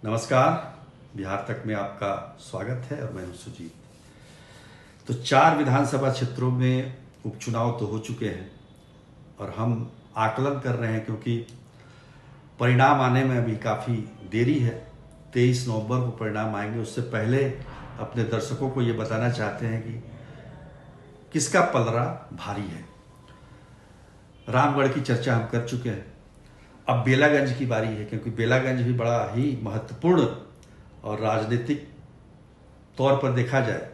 नमस्कार। बिहार तक में आपका स्वागत है और मैं हूं सुजीत। तो 4 विधानसभा क्षेत्रों में उपचुनाव तो हो चुके हैं और हम आकलन कर रहे हैं क्योंकि परिणाम आने में अभी काफ़ी देरी है। 23 नवंबर को परिणाम आएंगे। उससे पहले अपने दर्शकों को ये बताना चाहते हैं कि किसका पलड़ा भारी है। रामगढ़ की चर्चा हम कर चुके हैं। अब बेलागंज की बारी है क्योंकि बेलागंज भी बड़ा ही महत्वपूर्ण और राजनीतिक तौर पर देखा जाए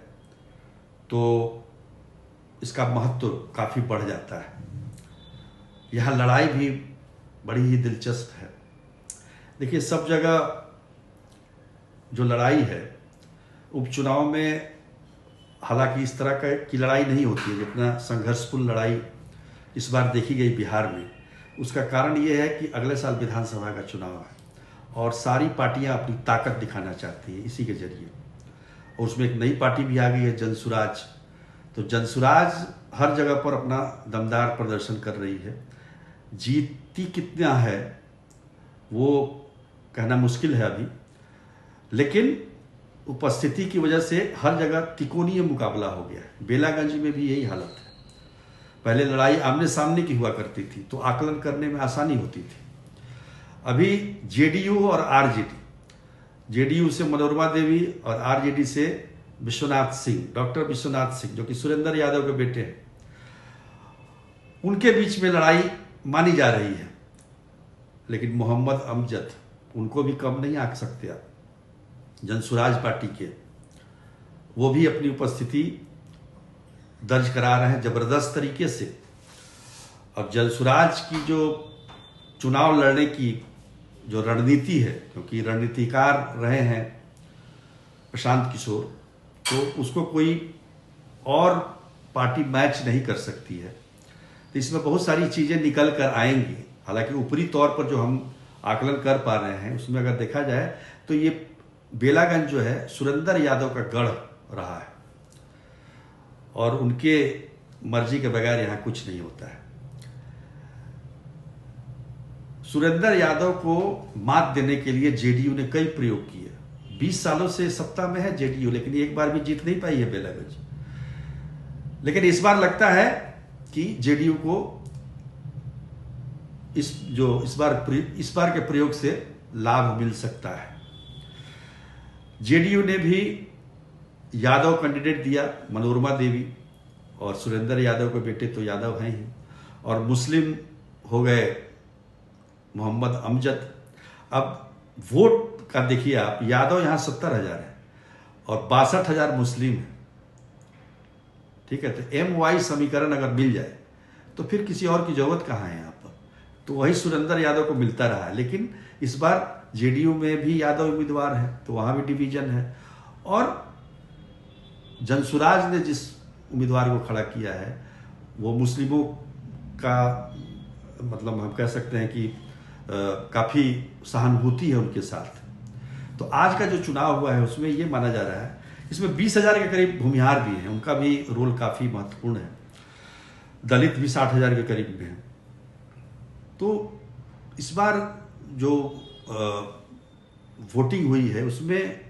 तो इसका महत्व काफ़ी बढ़ जाता है। यहाँ लड़ाई भी बड़ी ही दिलचस्प है। देखिए, सब जगह जो लड़ाई है उपचुनाव में, हालांकि इस तरह की लड़ाई नहीं होती है जितना संघर्षपूर्ण लड़ाई इस बार देखी गई बिहार में। उसका कारण ये है कि अगले साल विधानसभा का चुनाव है और सारी पार्टियां अपनी ताकत दिखाना चाहती हैं इसी के जरिए। और उसमें एक नई पार्टी भी आ गई है, जनसुराज। तो जनसुराज हर जगह पर अपना दमदार प्रदर्शन कर रही है। जीतती कितना है वो कहना मुश्किल है अभी, लेकिन उपस्थिति की वजह से हर जगह तिकोनीय मुकाबला हो गया है। बेलागंज में भी यही हालत है। पहले लड़ाई आमने सामने की हुआ करती थी तो आकलन करने में आसानी होती थी। अभी जेडीयू और आरजेडी, जेडीयू से मनोरमा देवी और आरजेडी से विश्वनाथ सिंह, डॉक्टर विश्वनाथ सिंह, जो कि सुरेंद्र यादव के बेटे हैं, उनके बीच में लड़ाई मानी जा रही है। लेकिन मोहम्मद अमजद, उनको भी कम नहीं आंक सकते आप, जनसुराज पार्टी के, वो भी अपनी उपस्थिति दर्ज करा रहे हैं जबरदस्त तरीके से। अब जनसुराज की जो चुनाव लड़ने की जो रणनीति है, क्योंकि रणनीतिकार रहे हैं प्रशांत किशोर, तो उसको कोई और पार्टी मैच नहीं कर सकती है। तो इसमें बहुत सारी चीज़ें निकल कर आएंगी। हालांकि ऊपरी तौर पर जो हम आकलन कर पा रहे हैं उसमें अगर देखा जाए तो ये बेलागंज जो है सुरेंद्र यादव का गढ़ रहा है और उनके मर्जी के बगैर यहाँ कुछ नहीं होता है। सुरेंद्र यादव को मात देने के लिए जेडीयू ने कई प्रयोग किए। 20 सालों से सत्ता में है जेडीयू, लेकिन एक बार भी जीत नहीं पाई है बेलागंज। लेकिन इस बार लगता है कि जेडीयू को इस बार के प्रयोग से लाभ मिल सकता है। जेडीयू ने भी यादव कैंडिडेट दिया, मनोरमा देवी, और सुरेंद्र यादव के बेटे तो यादव हैं ही, और मुस्लिम हो गए मोहम्मद अमजद। अब वोट का देखिए आप, यादव यहाँ 70,000 है और 62,000 मुस्लिम है। ठीक है, तो MY समीकरण अगर मिल जाए तो फिर किसी और की जरूरत कहाँ है यहाँ पर। तो वही सुरेंद्र यादव को मिलता रहा है। लेकिन इस बार जेडीयू में भी यादव उम्मीदवार है तो वहाँ भी डिवीजन है, और जनसुराज ने जिस उम्मीदवार को खड़ा किया है वो मुस्लिमों का, मतलब हम कह सकते हैं कि काफ़ी सहानुभूति है उनके साथ। तो आज का जो चुनाव हुआ है उसमें ये माना जा रहा है, इसमें 20,000 के करीब भूमिहार भी हैं, उनका भी रोल काफ़ी महत्वपूर्ण है। दलित भी 60,000 के करीब में हैं। तो इस बार जो वोटिंग हुई है उसमें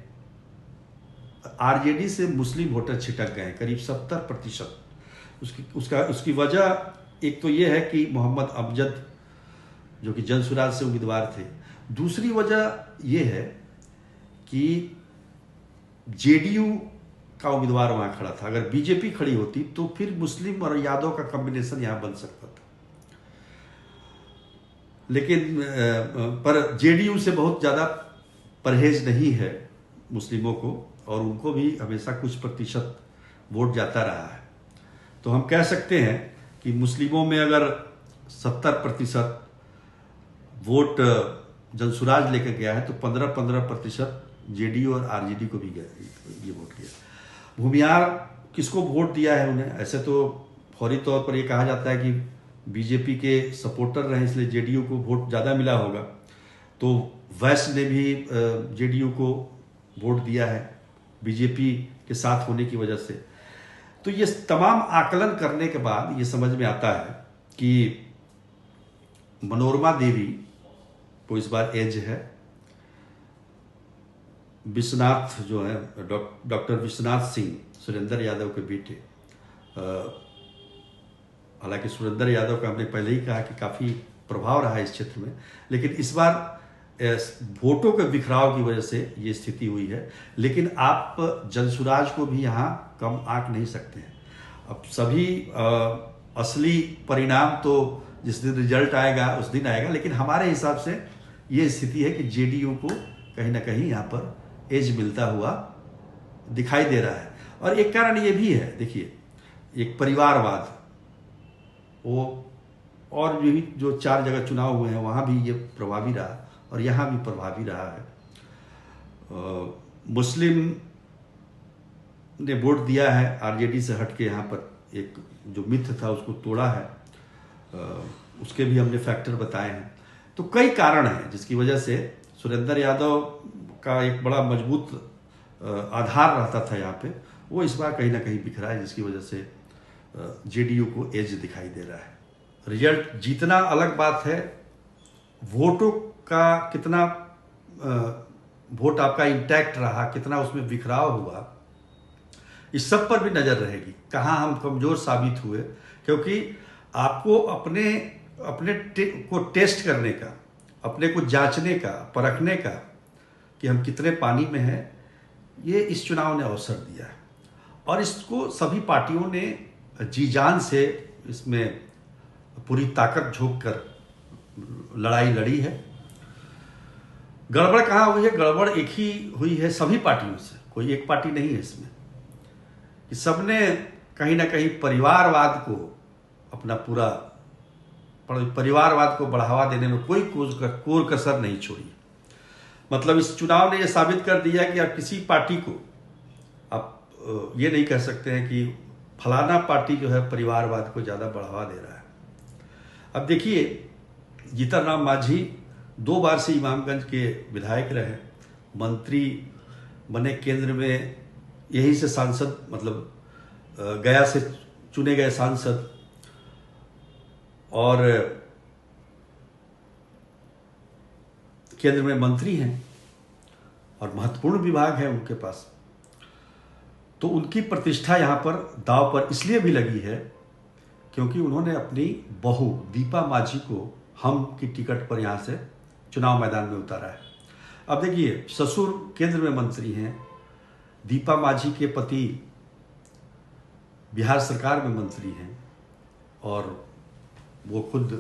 आरजेडी से मुस्लिम वोटर छिटक गए हैं करीब 70%। उसकी वजह एक तो ये है कि मोहम्मद अमजद जो कि जनसुराज से उम्मीदवार थे। दूसरी वजह ये है कि जेडीयू का उम्मीदवार वहां खड़ा था। अगर बीजेपी खड़ी होती तो फिर मुस्लिम और यादव का कॉम्बिनेशन यहां बन सकता था। लेकिन पर जेडीयू से बहुत ज़्यादा परहेज नहीं है मुस्लिमों को, और उनको भी हमेशा कुछ प्रतिशत वोट जाता रहा है। तो हम कह सकते हैं कि मुस्लिमों में अगर 70% वोट जनसुराज लेकर गया है तो 15% जेडीयू और आरजेडी को भी ये वोट गया। भूमिहार किसको वोट दिया है उन्हें, ऐसे तो फौरी तौर पर ये कहा जाता है कि बीजेपी के सपोर्टर रहे इसलिए जेडीयू को वोट ज़्यादा मिला होगा। तो वैश्य ने भी जेडीयू को वोट दिया है बीजेपी के साथ होने की वजह से। तो ये तमाम आकलन करने के बाद ये समझ में आता है कि मनोरमा देवी को इस बार एज है, विश्वनाथ जो है डॉक्टर विश्वनाथ सिंह, सुरेंद्र यादव के बेटे। हालांकि सुरेंद्र यादव का हमने पहले ही कहा कि काफ़ी प्रभाव रहा है इस क्षेत्र में, लेकिन इस बार वोटों के बिखराव की वजह से ये स्थिति हुई है। लेकिन आप जनसुराज को भी यहाँ कम आंक नहीं सकते हैं। अब सभी असली परिणाम तो जिस दिन रिजल्ट आएगा उस दिन आएगा, लेकिन हमारे हिसाब से ये स्थिति है कि जेडीयू को कहीं ना कहीं यहाँ पर एज मिलता हुआ दिखाई दे रहा है। और एक कारण ये भी है, देखिए, एक परिवारवाद, वो और भी जो 4 जगह चुनाव हुए हैं वहाँ भी ये प्रभावी रहा और यहाँ भी प्रभावी रहा है। मुस्लिम ने वोट दिया है, आरजेडी से हट के यहाँ पर एक जो मिथ था उसको तोड़ा है, उसके भी हमने फैक्टर बताए हैं। तो कई कारण हैं जिसकी वजह से सुरेंद्र यादव का एक बड़ा मजबूत आधार रहता था यहाँ पे, वो इस बार कहीं ना कहीं बिखरा है, जिसकी वजह से जेडीयू को एज दिखाई दे रहा है। रिजल्ट जीतना अलग बात है, वोटों का कितना वोट आपका इंटैक्ट रहा, कितना उसमें बिखराव हुआ, इस सब पर भी नजर रहेगी, कहाँ हम कमजोर साबित हुए। क्योंकि आपको अपने को टेस्ट करने का, अपने को जांचने का, परखने का कि हम कितने पानी में हैं, ये इस चुनाव ने अवसर दिया है। और इसको सभी पार्टियों ने जी जान से इसमें पूरी ताकत झोंक कर लड़ाई लड़ी है। गड़बड़ कहाँ हुई है? गड़बड़ एक ही हुई है सभी पार्टियों से, कोई एक पार्टी नहीं है इसमें, कि सबने कहीं ना कहीं परिवारवाद को अपना पूरा परिवारवाद को बढ़ावा देने में कोई कोर कसर नहीं छोड़ी। मतलब इस चुनाव ने यह साबित कर दिया कि आप किसी पार्टी को आप ये नहीं कह सकते हैं कि फलाना पार्टी जो है परिवारवाद को ज़्यादा बढ़ावा दे रहा है। अब देखिए, जीतन राम मांझी 2 बार से इमामगंज के विधायक रहे, मंत्री बने केंद्र में, यहीं से सांसद, मतलब गया से चुने गए सांसद, और केंद्र में मंत्री हैं और महत्वपूर्ण विभाग है उनके पास। तो उनकी प्रतिष्ठा यहाँ पर दांव पर इसलिए भी लगी है क्योंकि उन्होंने अपनी बहू दीपा मांझी को हम की टिकट पर यहाँ से चुनाव मैदान में उतारा है। अब देखिए, ससुर केंद्र में मंत्री हैं, दीपा मांझी के पति बिहार सरकार में मंत्री हैं और वो खुद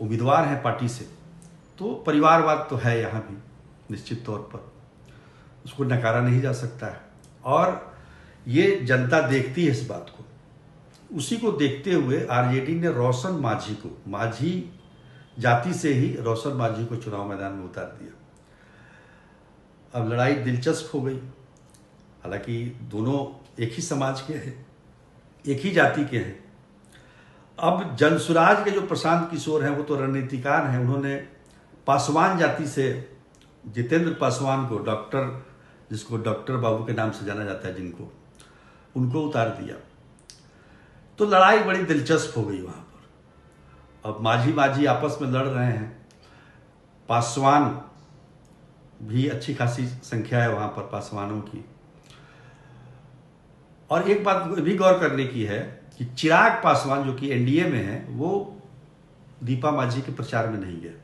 उम्मीदवार हैं पार्टी से। तो परिवारवाद तो है यहाँ भी, निश्चित तौर पर उसको नकारा नहीं जा सकता है। और ये जनता देखती है इस बात को। उसी को देखते हुए आरजेडी ने रोशन मांझी को, मांझी जाति से ही रोशन मांझी को चुनाव मैदान में उतार दिया। अब लड़ाई दिलचस्प हो गई। हालांकि दोनों एक ही समाज के हैं, एक ही जाति के हैं। अब जनसुराज के जो प्रशांत किशोर हैं वो तो रणनीतिकार हैं, उन्होंने पासवान जाति से जितेंद्र पासवान को, डॉक्टर, जिसको डॉक्टर बाबू के नाम से जाना जाता है जिनको, उनको उतार दिया। तो लड़ाई बड़ी दिलचस्प हो गई वहाँ पर। अब मांझी आपस में लड़ रहे हैं, पासवान भी अच्छी खासी संख्या है वहाँ पर पासवानों की। और एक बात भी गौर करने की है कि चिराग पासवान जो कि एनडीए में है, वो दीपा मांझी के प्रचार में नहीं गए।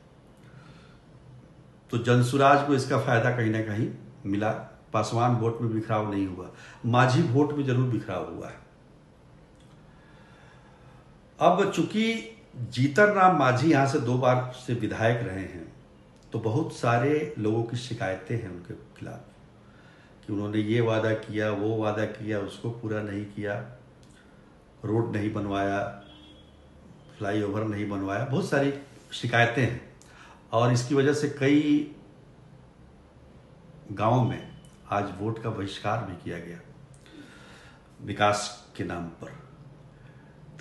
तो जनसुराज को इसका फायदा कहीं ना कहीं मिला। पासवान वोट में बिखराव नहीं हुआ, मांझी वोट में जरूर बिखराव हुआ है। अब चूंकि जीतन राम मांझी यहां से 2 बार से विधायक रहे हैं, तो बहुत सारे लोगों की शिकायतें हैं उनके खिलाफ कि उन्होंने ये वादा किया, वो वादा किया, उसको पूरा नहीं किया, रोड नहीं बनवाया, फ्लाईओवर नहीं बनवाया, बहुत सारी शिकायतें हैं। और इसकी वजह से कई गांवों में आज वोट का बहिष्कार भी किया गया विकास के नाम पर।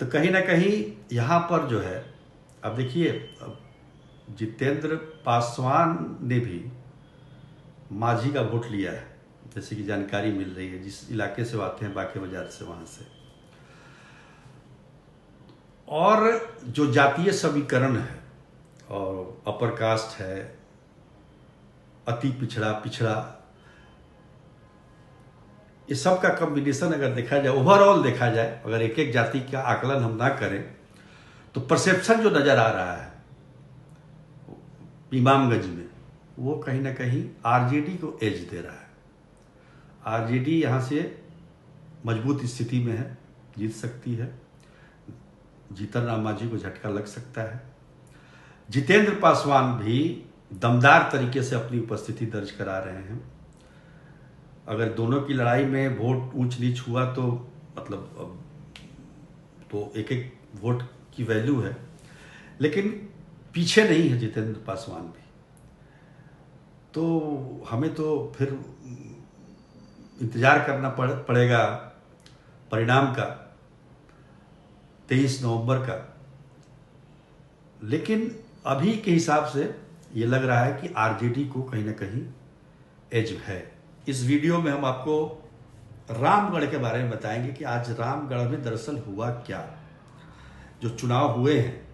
तो कहीं ना कहीं यहाँ पर जो है, अब देखिए, अब जितेंद्र पासवान ने भी मांझी का वोट लिया है, जैसे कि जानकारी मिल रही है, जिस इलाके से आते हैं बाके बाजार से, वहाँ से। और जो जातीय समीकरण है और अपर कास्ट है, अति पिछड़ा, पिछड़ा, ये सब का कॉम्बिनेशन अगर देखा जाए, ओवरऑल देखा जाए, अगर एक एक जाति का आकलन हम ना करें तो परसेप्शन जो नजर आ रहा है इमामगंज में, वो कहीं ना कहीं आरजेडी को एज दे रहा है। आरजेडी यहाँ से मजबूत स्थिति में है, जीत सकती है। जीतन राम मांझी को झटका लग सकता है। जितेंद्र पासवान भी दमदार तरीके से अपनी उपस्थिति दर्ज करा रहे हैं। अगर दोनों की लड़ाई में वोट ऊंच नीच हुआ तो मतलब तो एक एक वोट की वैल्यू है, लेकिन पीछे नहीं है जितेंद्र पासवान भी। तो हमें तो फिर इंतजार करना पड़ेगा परिणाम का 23 नवंबर का। लेकिन अभी के हिसाब से ये लग रहा है कि आरजेडी को कहीं ना कहीं एज है। इस वीडियो में हम आपको रामगढ़ के बारे में बताएंगे कि आज रामगढ़ में दरअसल हुआ क्या। जो चुनाव हुए हैं,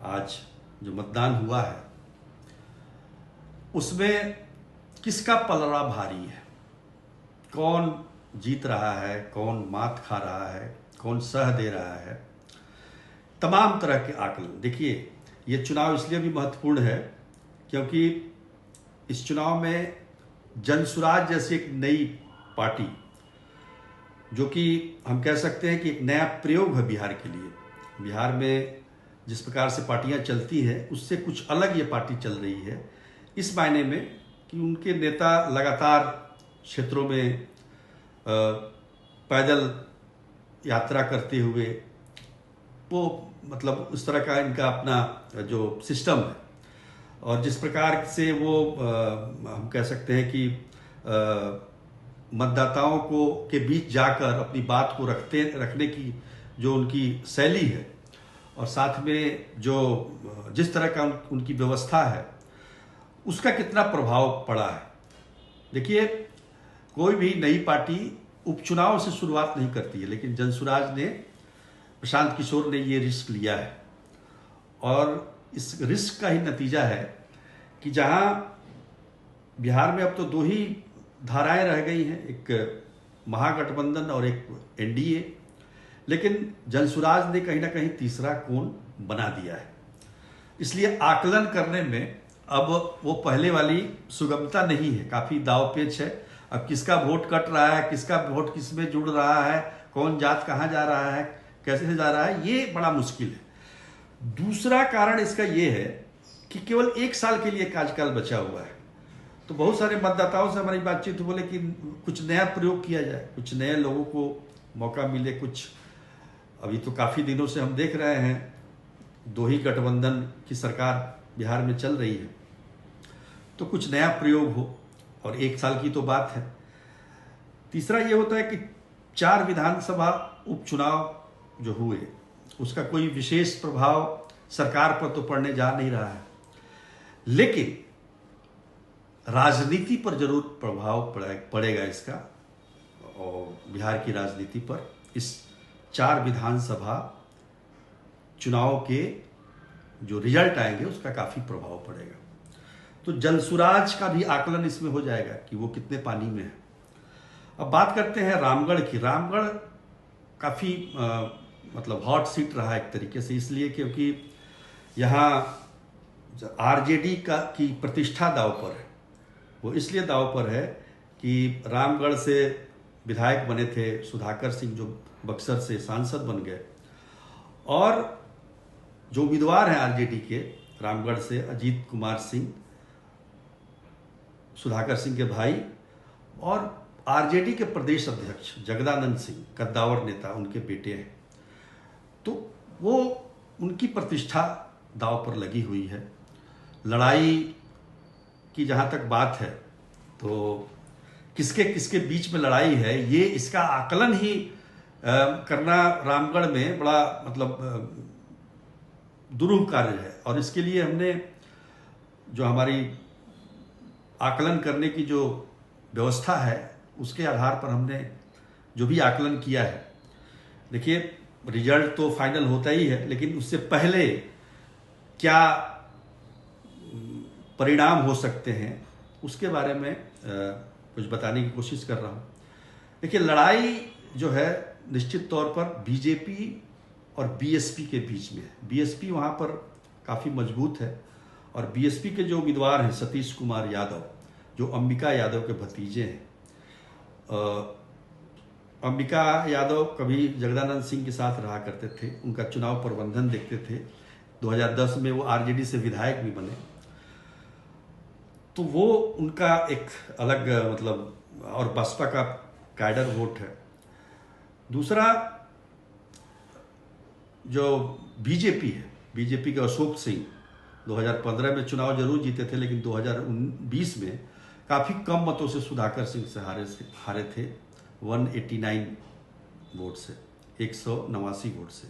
आज जो मतदान हुआ है, उसमें किसका पलड़ा भारी है, कौन जीत रहा है, कौन मात खा रहा है, कौन सह दे रहा है, तमाम तरह के आकलन। देखिए, ये चुनाव इसलिए भी महत्वपूर्ण है क्योंकि इस चुनाव में जनसुराज जैसी एक नई पार्टी, जो कि हम कह सकते हैं कि एक नया प्रयोग है बिहार के लिए। बिहार में जिस प्रकार से पार्टियां चलती हैं उससे कुछ अलग ये पार्टी चल रही है, इस मायने में कि उनके नेता लगातार क्षेत्रों में पैदल यात्रा करते हुए, वो मतलब उस तरह का इनका अपना जो सिस्टम है, और जिस प्रकार से वो हम कह सकते हैं कि मतदाताओं को के बीच जाकर अपनी बात को रखने की जो उनकी शैली है, और साथ में जो जिस तरह का उनकी व्यवस्था है, उसका कितना प्रभाव पड़ा है। देखिए, कोई भी नई पार्टी उपचुनाव से शुरुआत नहीं करती है, लेकिन जनसुराज ने, प्रशांत किशोर ने ये रिस्क लिया है, और इस रिस्क का ही नतीजा है कि जहां बिहार में अब तो दो ही धाराएं रह गई हैं, एक महागठबंधन और एक एनडीए, लेकिन जनसुराज ने कहीं ना कहीं तीसरा कोण बना दिया है। इसलिए आकलन करने में अब वो पहले वाली सुगमता नहीं है, काफी दावपेच है। अब किसका वोट कट रहा है, किसका वोट किस में जुड़ रहा है, कौन जात कहाँ जा रहा है, कैसे जा रहा है, ये बड़ा मुश्किल है। दूसरा कारण इसका ये है कि केवल 1 साल के लिए कार्यकाल बचा हुआ है, तो बहुत सारे मतदाताओं से हमारी बातचीत बोले कि कुछ नया प्रयोग किया जाए, कुछ नए लोगों को मौका मिले। कुछ अभी तो काफी दिनों से हम देख रहे हैं, 2 ही गठबंधन की सरकार बिहार में चल रही है, तो कुछ नया प्रयोग हो, और 1 साल की तो बात है। तीसरा ये होता है कि 4 विधानसभा उपचुनाव जो हुए, उसका कोई विशेष प्रभाव सरकार पर तो पड़ने जा नहीं रहा है, लेकिन राजनीति पर जरूर प्रभाव पड़ेगा इसका, और बिहार की राजनीति पर इस 4 विधानसभा चुनाव के जो रिजल्ट आएंगे उसका काफी प्रभाव पड़ेगा। तो जनसुराज का भी आकलन इसमें हो जाएगा कि वो कितने पानी में है। अब बात करते हैं रामगढ़ की। रामगढ़ काफी मतलब हॉट सीट रहा एक तरीके से, इसलिए क्योंकि यहाँ आरजेडी की प्रतिष्ठा दांव पर है। वो इसलिए दांव पर है कि रामगढ़ से विधायक बने थे सुधाकर सिंह, जो बक्सर से सांसद बन गए, और जो उम्मीदवार हैं आरजेडी के रामगढ़ से, अजीत कुमार सिंह, सुधाकर सिंह के भाई, और आरजेडी के प्रदेश अध्यक्ष जगदानंद सिंह, कद्दावर नेता, उनके बेटे हैं। तो वो उनकी प्रतिष्ठा दांव पर लगी हुई है। लड़ाई की जहां तक बात है, तो किसके किसके बीच में लड़ाई है, ये इसका आकलन ही करना रामगढ़ में बड़ा मतलब दुरूह कार्य है। और इसके लिए हमने जो हमारी आकलन करने की जो व्यवस्था है, उसके आधार पर हमने जो भी आकलन किया है, देखिए रिजल्ट तो फाइनल होता ही है, लेकिन उससे पहले क्या परिणाम हो सकते हैं, उसके बारे में कुछ बताने की कोशिश कर रहा हूँ। देखिए, लड़ाई जो है निश्चित तौर पर बीजेपी और बीएसपी के बीच में है। बीएसपी वहाँ पर काफ़ी मजबूत है और बीएसपी के जो उम्मीदवार हैं सतीश कुमार यादव, जो अंबिका यादव के भतीजे हैं। अंबिका यादव कभी जगदानंद सिंह के साथ रहा करते थे, उनका चुनाव प्रबंधन देखते थे। 2010 में वो आरजेडी से विधायक भी बने, तो वो उनका एक अलग मतलब, और बसपा का कैडर वोट है। दूसरा जो बीजेपी है, बीजेपी के अशोक सिंह 2015 में चुनाव जरूर जीते थे, लेकिन 2020 में काफ़ी कम मतों से सुधाकर सिंह से हारे थे, 189 वोट से, 189 वोट से।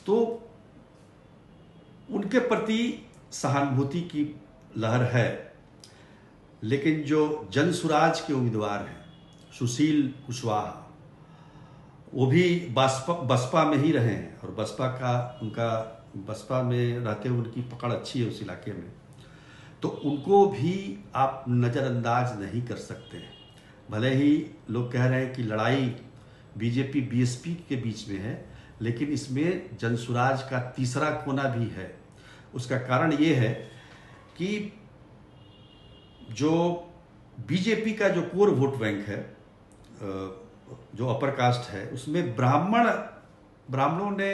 तो उनके प्रति सहानुभूति की लहर है, लेकिन जो जनसुराज के उम्मीदवार हैं सुशील कुशवाहा, वो भी बसपा में ही रहे हैं और बसपा में रहते हुए उनकी पकड़ अच्छी है उस इलाके में, तो उनको भी आप नज़रअंदाज नहीं कर सकते हैं। भले ही लोग कह रहे हैं कि लड़ाई बीजेपी बीएसपी के बीच में है, लेकिन इसमें जनसुराज का तीसरा कोना भी है। उसका कारण ये है कि जो बीजेपी का जो कोर वोट बैंक है, जो अपर कास्ट है, उसमें ब्राह्मणों ने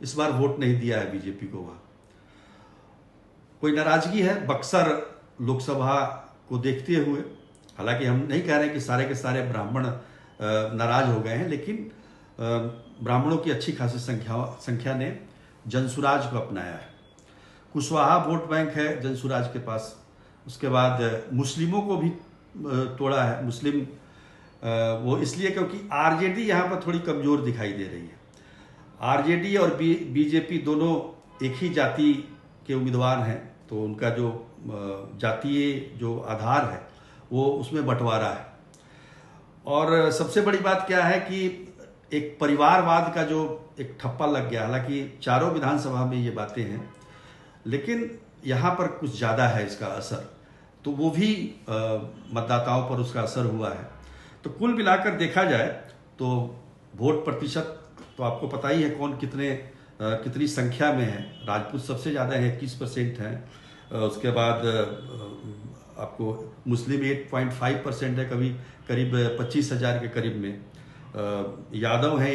इस बार वोट नहीं दिया है बीजेपी को। वहाँ कोई नाराजगी है बक्सर लोकसभा को देखते हुए। हालांकि हम नहीं कह रहे कि सारे के सारे ब्राह्मण नाराज हो गए हैं, लेकिन ब्राह्मणों की अच्छी खासी संख्या ने जनसुराज को अपनाया है। कुशवाहा वोट बैंक है जनसुराज के पास। उसके बाद मुस्लिमों को भी तोड़ा है। मुस्लिम वो इसलिए क्योंकि आरजेडी यहाँ पर थोड़ी कमज़ोर दिखाई दे रही है। आरजेडी और बीजेपी दोनों एक ही जाति के उम्मीदवार हैं, तो उनका जो जातीय जो आधार है वो उसमें बंटवारा है। और सबसे बड़ी बात क्या है कि एक परिवारवाद का जो एक ठप्पा लग गया। हालांकि चारों विधानसभा में ये बातें हैं, लेकिन यहाँ पर कुछ ज़्यादा है इसका असर, तो वो भी मतदाताओं पर उसका असर हुआ है। तो कुल मिलाकर देखा जाए तो वोट प्रतिशत तो आपको पता ही है कौन कितनी संख्या में है। राजपूत सबसे ज़्यादा है, 21% हैं। उसके बाद आपको मुस्लिम 8.5% है, करीब 25,000 के करीब में। यादव हैं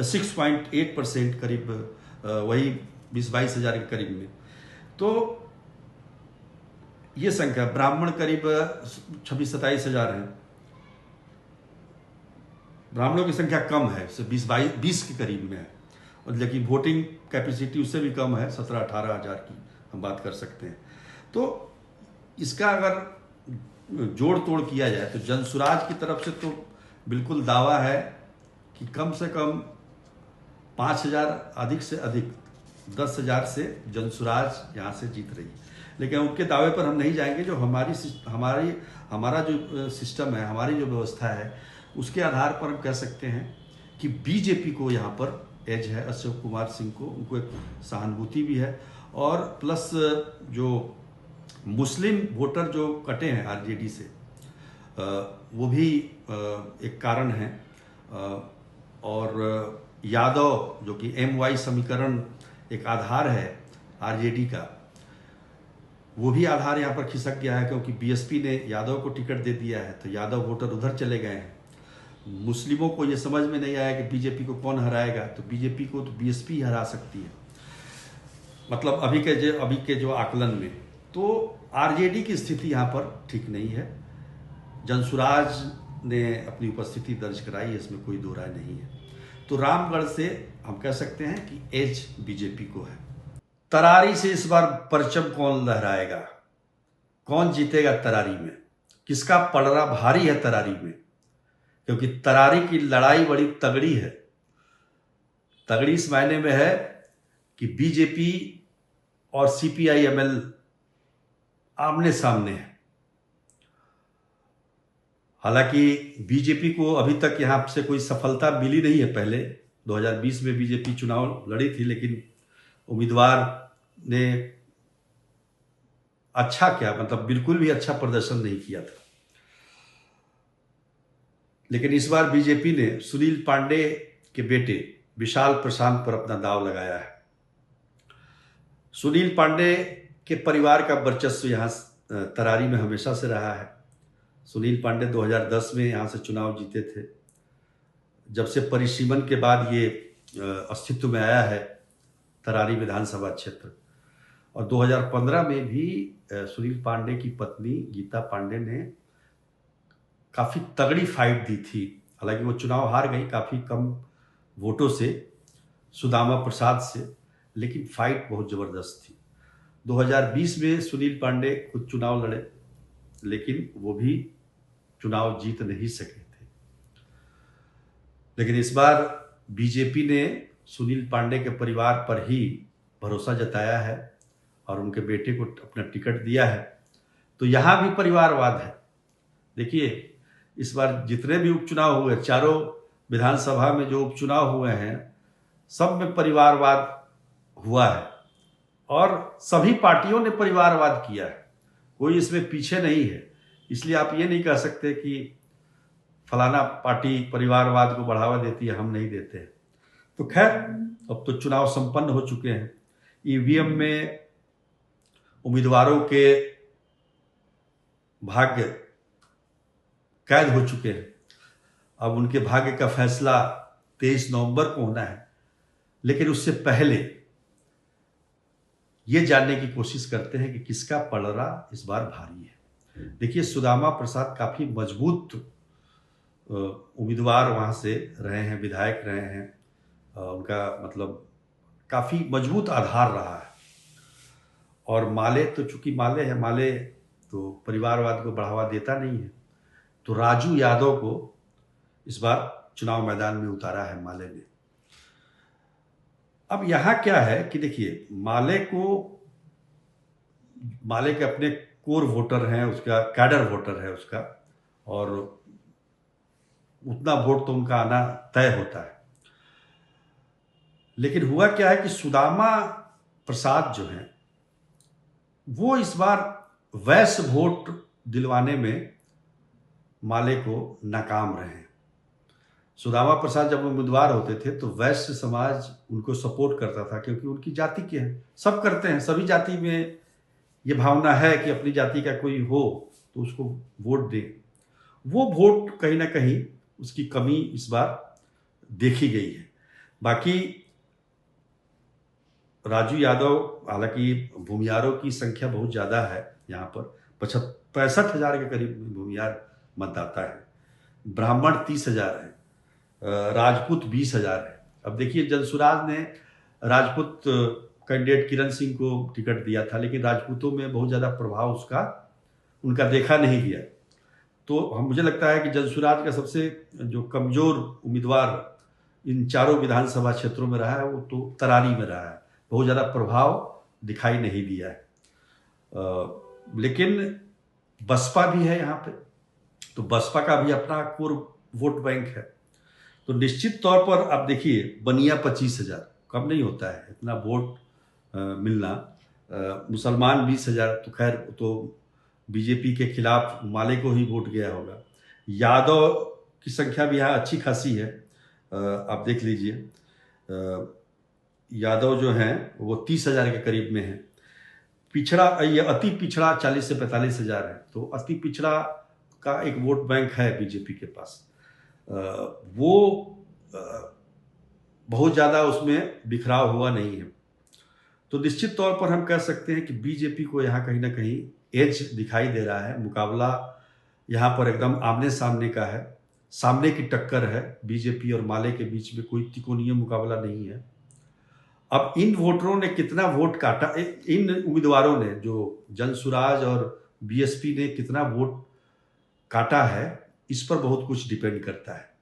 6.8%, करीब वही 20-22 के करीब में। तो ये संख्या, ब्राह्मण करीब 26-27 हैं। ब्राह्मणों की संख्या कम है, 20 के करीब में है, और लेकिन वोटिंग कैपेसिटी उससे भी कम है, 17-18 हज़ार की हम बात कर सकते हैं। तो इसका अगर जोड़ तोड़ किया जाए तो जनसुराज की तरफ से तो बिल्कुल दावा है कि कम से कम 5,000, अधिक से अधिक 10,000 से जनसुराज यहाँ से जीत रही है। लेकिन उनके दावे पर हम नहीं जाएंगे। जो हमारा जो सिस्टम है, हमारी जो व्यवस्था है, उसके आधार पर हम कह सकते हैं कि बीजेपी को यहाँ पर एज है। अशोक कुमार सिंह को, उनको एक सहानुभूति भी है, और प्लस जो मुस्लिम वोटर जो कटे हैं आरजेडी से, वो भी एक कारण है। और यादव, जो कि MY समीकरण एक आधार है आरजेडी का, वो भी आधार यहाँ पर खिसक गया है, क्योंकि बीएसपी ने यादव को टिकट दे दिया है, तो यादव वोटर उधर चले गए हैं। मुस्लिमों को ये समझ में नहीं आया कि बीजेपी को कौन हराएगा, तो बीजेपी को तो बीएसपी हरा सकती है, मतलब अभी के जो आकलन में। तो आरजेडी की स्थिति यहाँ पर ठीक नहीं है। जनसुराज ने अपनी उपस्थिति दर्ज कराई है, इसमें कोई दो राय नहीं है। तो रामगढ़ से हम कह सकते हैं कि एज बीजेपी को है। तरारी से इस बार परचम कौन लहराएगा, कौन जीतेगा तरारी में, किसका पलड़ा भारी है तरारी में, क्योंकि तरारी की लड़ाई बड़ी तगड़ी है। तगड़ी इस मायने में है कि बीजेपी और CPI-ML आमने सामने है। हालांकि बीजेपी को अभी तक यहां से कोई सफलता मिली नहीं है। पहले 2020 में बीजेपी चुनाव लड़ी थी, लेकिन उम्मीदवार ने अच्छा क्या, मतलब बिल्कुल भी अच्छा प्रदर्शन नहीं किया था। लेकिन इस बार बीजेपी ने सुनील पांडे के बेटे विशाल प्रशांत पर अपना दांव लगाया है। सुनील पांडे के परिवार का वर्चस्व यहाँ तरारी में हमेशा से रहा है। सुनील पांडे 2010 में यहाँ से चुनाव जीते थे। जब से परिसीमन के बाद ये अस्तित्व में आया है तरारी विधानसभा क्षेत्र, और 2015 में भी सुनील पांडे की पत्नी गीता पांडे ने काफ़ी तगड़ी फाइट दी थी। हालांकि वो चुनाव हार गई काफ़ी कम वोटों से सुदामा प्रसाद से, लेकिन फाइट बहुत ज़बरदस्त थी। 2020 में सुनील पांडे खुद चुनाव लड़े, लेकिन वो भी चुनाव जीत नहीं सके थे। लेकिन इस बार बीजेपी ने सुनील पांडे के परिवार पर ही भरोसा जताया है और उनके बेटे को अपना टिकट दिया है। तो यहाँ भी परिवारवाद है। देखिए, इस बार जितने भी उपचुनाव हुए, चारों विधानसभा में जो उपचुनाव हुए हैं, सब में परिवारवाद हुआ है और सभी पार्टियों ने परिवारवाद किया है। कोई इसमें पीछे नहीं है। इसलिए आप ये नहीं कह सकते कि फलाना पार्टी परिवारवाद को बढ़ावा देती है, हम नहीं देते हैं। तो खैर, अब तो चुनाव संपन्न हो चुके हैं। ईवीएम में उम्मीदवारों के भाग्य कैद हो चुके हैं। अब उनके भाग्य का फैसला 23 नवंबर को होना है। लेकिन उससे पहले ये जानने की कोशिश करते हैं कि किसका पलड़ा इस बार भारी है। देखिए, सुदामा प्रसाद काफी मजबूत उम्मीदवार वहां से रहे हैं, विधायक रहे हैं। उनका मतलब काफी मजबूत आधार रहा है। और माले तो चूंकि माले है, माले तो परिवारवाद को बढ़ावा देता नहीं है, तो राजू यादव को इस बार चुनाव मैदान में उतारा है माले ने। अब यहां क्या है कि देखिए, माले के अपने कोर वोटर हैं, उसका कैडर वोटर है उसका, और उतना वोट तो उनका आना तय होता है। लेकिन हुआ क्या है कि सुदामा प्रसाद जो हैं, वो इस बार वैश्य वोट दिलवाने में माले को नाकाम रहे हैं। सुदामा प्रसाद जब उम्मीदवार होते थे तो वैश्य समाज उनको सपोर्ट करता था, क्योंकि उनकी जाति के हैं। सब करते हैं, सभी जाति में ये भावना है कि अपनी जाति का कोई हो तो उसको वोट दे। वो वोट कहीं ना कहीं उसकी कमी इस बार देखी गई है। बाकी राजू यादव, हालांकि भूमियारों की संख्या बहुत ज़्यादा है यहाँ पर, 65,000 के करीब भूमियार मतदाता है। ब्राह्मण 30,000 है, राजपूत 20,000 है। अब देखिए, जनसुराज ने राजपूत कैंडिडेट किरण सिंह को टिकट दिया था, लेकिन राजपूतों में बहुत ज़्यादा प्रभाव उनका देखा नहीं गया। तो मुझे लगता है कि जनसुराज का सबसे जो कमज़ोर उम्मीदवार इन चारों विधानसभा क्षेत्रों में रहा है, वो तो तरारी में रहा है। बहुत ज़्यादा प्रभाव दिखाई नहीं दिया है। लेकिन बसपा भी है यहाँ पे, तो बसपा का भी अपना कोर वोट बैंक है। तो निश्चित तौर पर आप देखिए, बनिया 25,000 कम नहीं होता है इतना वोट मिलना। मुसलमान 20,000, तो खैर तो बीजेपी के खिलाफ माले को ही वोट गया होगा। यादव की संख्या भी यहाँ अच्छी खासी है, आप देख लीजिए। यादव जो हैं वो 30,000 के करीब में है। पिछड़ा, ये अति पिछड़ा 40 से 45,000 है। तो अति पिछड़ा का एक वोट बैंक है बीजेपी के पास। वो बहुत ज़्यादा उसमें बिखराव हुआ नहीं है। तो निश्चित तौर पर हम कह सकते हैं कि बीजेपी को यहाँ कहीं ना कहीं एज दिखाई दे रहा है। मुकाबला यहाँ पर एकदम आमने सामने का है, सामने की टक्कर है। बीजेपी और माले के बीच में कोई त्रिकोणीय मुकाबला नहीं है। अब इन वोटरों ने कितना वोट काटा, इन उम्मीदवारों ने, जो जनसुराज और बीएसपी ने कितना वोट काटा है, इस पर बहुत कुछ डिपेंड करता है।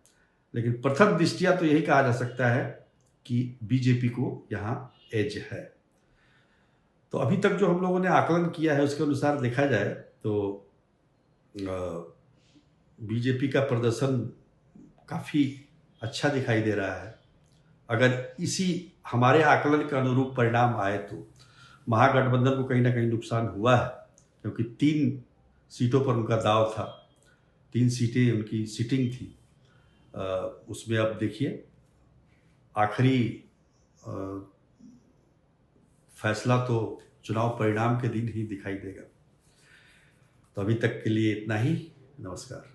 लेकिन प्रथम दृष्टिया तो यही कहा जा सकता है कि बीजेपी को यहाँ एज है। तो अभी तक जो हम लोगों ने आकलन किया है उसके अनुसार देखा जाए तो बीजेपी का प्रदर्शन काफ़ी अच्छा दिखाई दे रहा है। अगर इसी हमारे आकलन के अनुरूप परिणाम आए तो महागठबंधन को कहीं ना कहीं नुकसान हुआ है, क्योंकि 3 सीटों पर उनका दाव था, 3 सीटें उनकी सिटिंग थी। उसमें अब देखिए आखिरी फैसला तो चुनाव परिणाम के दिन ही दिखाई देगा। तो अभी तक के लिए इतना ही। नमस्कार।